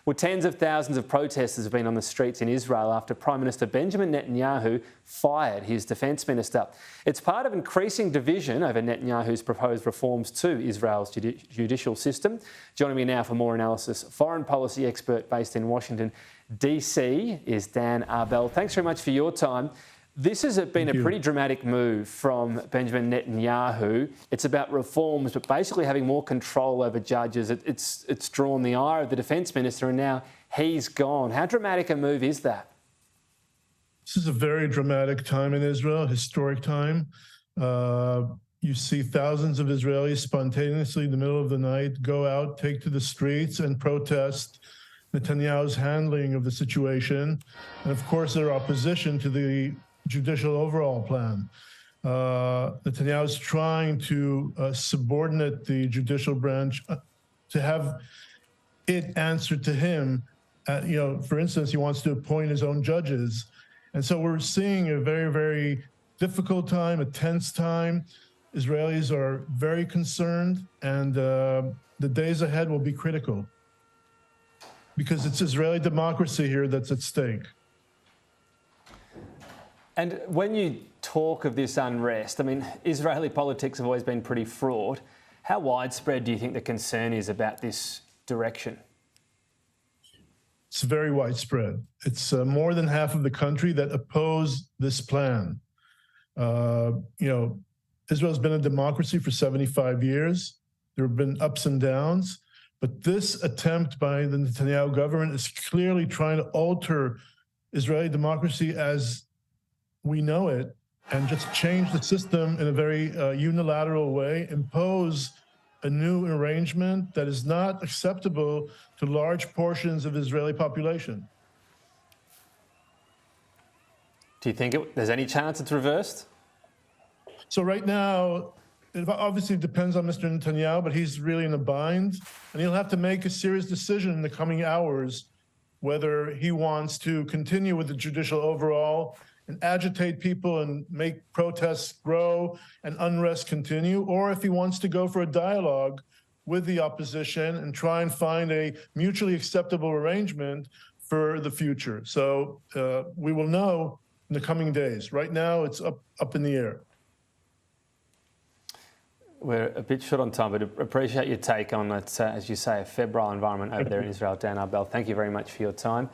Well, tens of thousands of protesters have been on the streets in Israel after Prime Minister Benjamin Netanyahu fired his defence minister. It's part of increasing division over Netanyahu's proposed reforms to Israel's judicial system. Joining me now for more analysis, foreign policy expert based in Washington, DC, is Dan Arbell. Thanks very much for your time. This has been a pretty dramatic move from Benjamin Netanyahu. It's about reforms, but basically having more control over judges. It's drawn the ire of the defence minister, and now he's gone. How dramatic a move is that? This is a very dramatic time in Israel, historic time. You see thousands of Israelis spontaneously in the middle of the night go out, take to the streets and protest Netanyahu's handling of the situation, and of course their opposition to the judicial overhaul plan. Netanyahu is trying to subordinate the judicial branch to have it answer to him. For instance, he wants to appoint his own judges. And so we're seeing a very, very difficult time, a tense time. Israelis are very concerned, and the days ahead will be critical because it's Israeli democracy here that's at stake. And when you talk of this unrest, I mean, Israeli politics have always been pretty fraught. How widespread do you think the concern is about this direction? It's very widespread. It's more than half of the country that oppose this plan. Israel's been a democracy for 75 years. There have been ups and downs, but this attempt by the Netanyahu government is clearly trying to alter Israeli democracy as we know it, and just change the system in a very unilateral way, impose a new arrangement that is not acceptable to large portions of the Israeli population. Do you think there's any chance it's reversed? So right now, it obviously depends on Mr. Netanyahu, but he's really in a bind, and he'll have to make a serious decision in the coming hours whether he wants to continue with the judicial overhaul and agitate people and make protests grow and unrest continue, or if he wants to go for a dialogue with the opposition and try and find a mutually acceptable arrangement for the future. So we will know in the coming days. Right now, it's up in the air. We're a bit short on time, but appreciate your take on it, as you say, a febrile environment over there in Israel. Dan Arbell, thank you very much for your time.